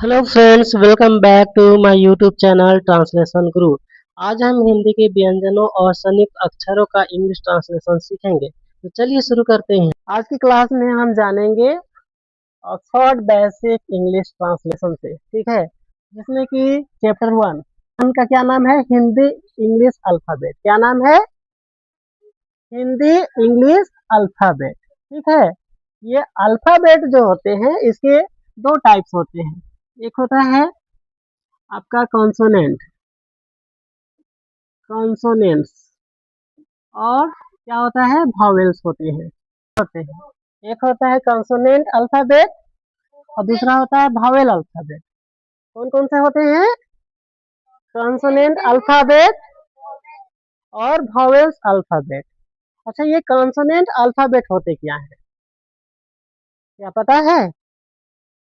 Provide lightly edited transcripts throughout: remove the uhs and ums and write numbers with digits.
Hello friends, welcome back to my YouTube channel translation guru. आज हम हिंदी के व्यंजनों और संयुक्त अक्षरों का इंग्लिश ट्रांसलेशन सीखेंगे। तो चलिए शुरू करते हैं। आज की क्लास में हम जानेंगे ऑक्सफोर्ड बेसिक इंग्लिश ट्रांसलेशन से, ठीक है, जिसमें कि चैप्टर 1 का क्या नाम है? Hindi English alphabet. क्या नाम है? हिंदी इंग्लिश अल्फाबेट, ठीक है। ये अल्फाबेट जो होते हैं इसके दो टाइप्स होते हैं। एक होता है आपका कॉन्सोनेंट, कॉन्सोनेंट्स, और क्या होता है? वॉवेल्स होते हैं। एक होता है कॉन्सोनेंट अल्फाबेट और दूसरा होता है वॉवेल अल्फाबेट। कौन कौन से होते हैं? कॉन्सोनेंट अल्फाबेट और वॉवेल्स अल्फाबेट। अच्छा, ये कॉन्सोनेंट अल्फाबेट होते क्या है? क्या पता है?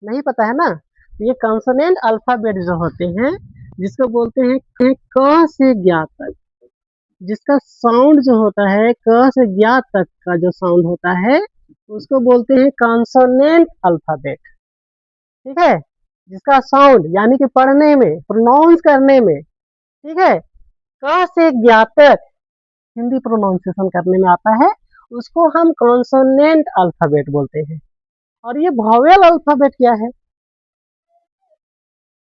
नहीं पता है ना? ये कॉन्सोनेंट अल्फाबेट जो होते हैं, जिसको बोलते हैं क से ज्ञ तक, जिसका साउंड जो होता है क से ज्ञ तक का जो साउंड होता है उसको बोलते हैं कॉन्सोनेंट अल्फाबेट, ठीक है। जिसका साउंड यानी कि पढ़ने में, प्रोनाउंस करने में, ठीक है, क से ज्ञ तक हिंदी प्रोनाउंसिएशन करने में आता है, उसको हम कॉन्सोनेंट अल्फाबेट बोलते हैं। और ये वॉवेल अल्फाबेट क्या है?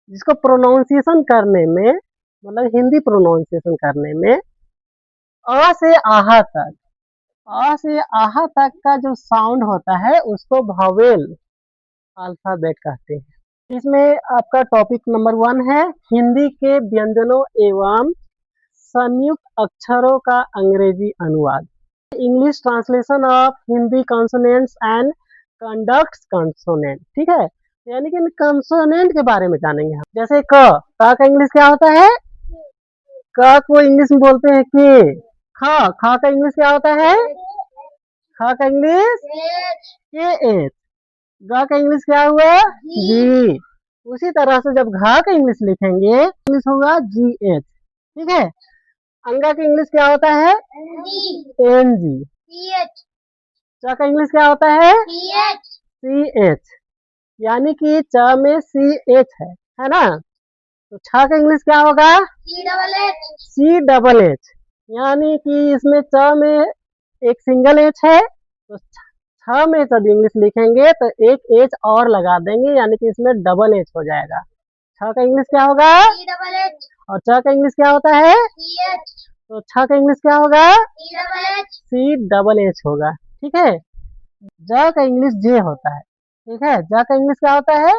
जिसको प्रोनाउंसिएशन करने में, मतलब हिंदी प्रोनाउंसिएशन करने में अ से आहा तक, अ से आहा तक का जो साउंड होता है उसको वॉवेल अल्फाबेट कहते हैं। इसमें आपका टॉपिक नंबर 1 है हिंदी के व्यंजनों एवं संयुक्त अक्षरों का अंग्रेजी अनुवाद। English translation of Hindi consonants and conducts consonant, ठीक है। यानी कि कॉन्सोनेंट के बारे में जानेंगे हम। जैसे क का इंग्लिश क्या होता है? क को इंग्लिश में बोलते हैं के। ख का इंग्लिश क्या होता है? ख का इंग्लिश के एच। ग का इंग्लिश क्या हुआ? जी। उसी तरह से जब घ का इंग्लिश लिखेंगे इंग्लिश होगा जी एच, ठीक है। अंगा का इंग्लिश क्या होता है? N G. च का इंग्लिश क्या होता है? C H. यानी कि च में सी एच है ना। तो छ का इंग्लिश क्या होगा? C double H. यानी कि इसमें च में एक सिंगल एच है, तो छ में जब इंग्लिश लिखेंगे तो एक एच और लगा देंगे, यानी कि इसमें डबल एच हो जाएगा। छ का इंग्लिश क्या होगा? और च का इंग्लिश क्या होता है? तो छ का इंग्लिश क्या होगा? सी डबल एच होगा, ठीक है। ज का इंग्लिश जे होता है, ठीक है। ज का इंग्लिश क्या होता है?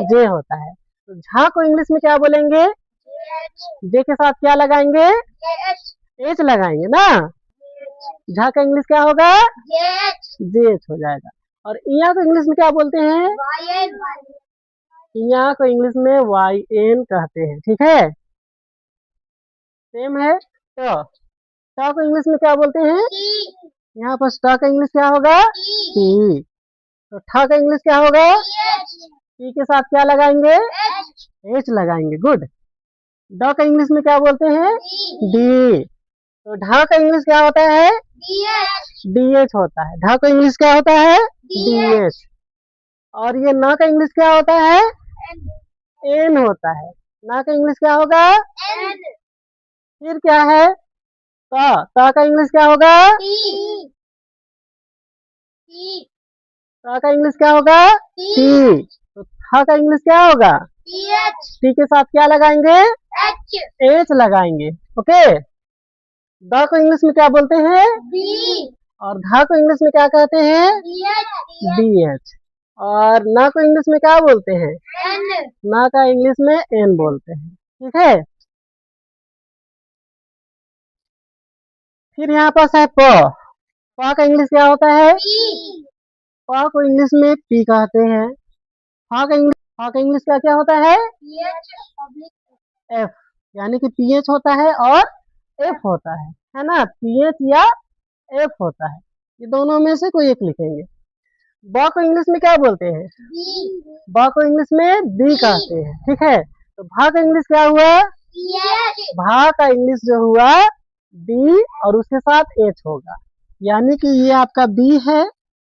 जे होता है। तो झा को इंग्लिश में क्या बोलेंगे? जे के साथ क्या लगाएंगे? एच लगाएंगे ना। झा का इंग्लिश क्या होगा? जे एच हो जाएगा। और इया को इंग्लिश में क्या बोलते हैं? इया को इंग्लिश में वाई एन कहते हैं, ठीक है। सेम है। ट को इंग्लिश में क्या बोलते हैं? यहाँ पर ट का इंग्लिश क्या होगा? टी। तो ठ का इंग्लिश क्या होगा? टी के साथ क्या लगाएंगे? एच लगाएंगे, गुड। ड का इंग्लिश में क्या बोलते हैं? डी। तो ढ का इंग्लिश क्या होता है? डी एच होता है। ढ का इंग्लिश क्या होता है? D H. और ये न का इंग्लिश क्या होता है? एन होता है। न का इंग्लिश क्या होगा? फिर क्या है? त का इंग्लिश क्या होगा? त का इंग्लिश क्या होगा? टी। तो थ का इंग्लिश क्या होगा? टी के साथ क्या लगाएंगे? एच लगाएंगे, ओके। द को इंग्लिश में क्या बोलते हैं? और ध को इंग्लिश में क्या कहते हैं? D H. और न को इंग्लिश में क्या बोलते हैं? न का इंग्लिश में एन बोलते हैं, ठीक है। फिर यहाँ पास है प। प का इंग्लिश क्या होता है? प को इंग्लिश में पी कहते हैं। फ का इंग्लिश क्या क्या होता है? एफ। यानी कि पीएच होता है और एफ होता है ना। पीएच या एफ होता है, ये दोनों में से कोई एक लिखेंगे। ब को इंग्लिश में क्या बोलते हैं? ब को इंग्लिश में बी कहते हैं, ठीक है। तो भा का इंग्लिश क्या हुआ? भा का इंग्लिश जो हुआ बी और उसके साथ एच होगा, यानी कि ये आपका बी है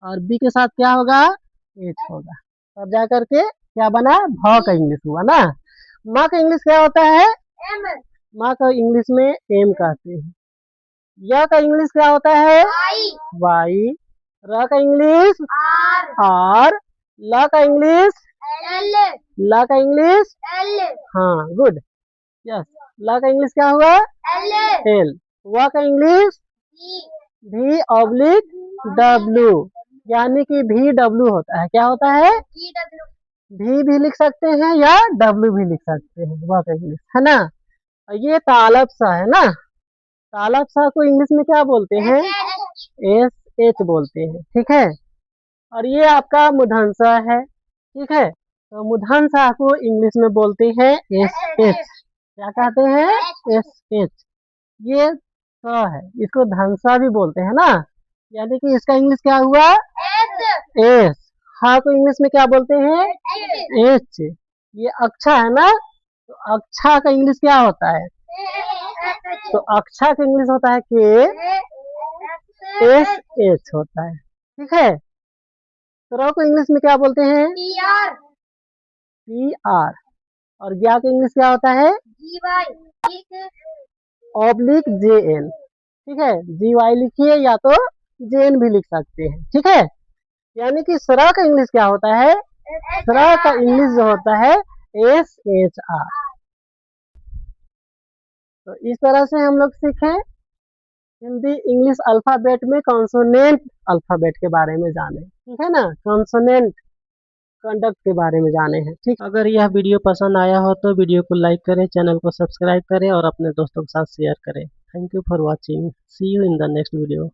और बी के साथ क्या होगा? एच होगा, तब जा करके क्या बना, भ का इंग्लिश हुआ ना। माँ का इंग्लिश क्या होता है, माँ का इंग्लिश में एम कहते हैं। य का इंग्लिश क्या होता है, वाई। र का इंग्लिश आर। ल का इंग्लिश, ल का इंग्लिश, हाँ गुड, यस। ल का इंग्लिश क्या हुआ, एल। व का इंग्लिश भी ऑब्लिक डब्ल्यू, यानी कि भी डब्ल्यू होता है, क्या होता है, भी लिख सकते हैं या डब्ल्यू भी लिख सकते हैं, व का इंग्लिश है ना। और ये तालब सा है ना, तालब सा को इंग्लिश में क्या बोलते हैं, एस एच बोलते हैं, ठीक है। और ये आपका मूर्धन्य है, ठीक है। तो मूर्धन्य को इंग्लिश में बोलते हैं एस एच, क्या कहते हैं, एस एच। ये स है, इसको धनसा भी बोलते हैं ना, यानी कि इसका इंग्लिश क्या हुआ, एस। हा को इंग्लिश में क्या बोलते हैं, एच। ये अक्षा है ना, तो अक्षा का इंग्लिश क्या होता है, तो अक्षा का इंग्लिश होता है के, एस एच होता है, ठीक है। तो र को इंग्लिश में क्या बोलते हैं, पी आर। और ज्ञा का इंग्लिश क्या होता है, ऑब्लिक जे एन, ठीक है। जी वाई लिखिए या तो जे एन भी लिख सकते हैं, ठीक है। यानी कि सरा का इंग्लिश क्या होता है, सरा का इंग्लिश जो होता है एस एच आर। तो इस तरह से हम लोग सीखे हिंदी इंग्लिश अल्फाबेट में कॉन्सोनेंट अल्फाबेट के बारे में जाने, ठीक है ना, कॉन्सोनेंट कंडक्ट के बारे में जाने हैं, ठीक। अगर यह वीडियो पसंद आया हो तो वीडियो को लाइक करें, चैनल को सब्सक्राइब करें और अपने दोस्तों के साथ शेयर करें। Thank you for watching, see you in the next video.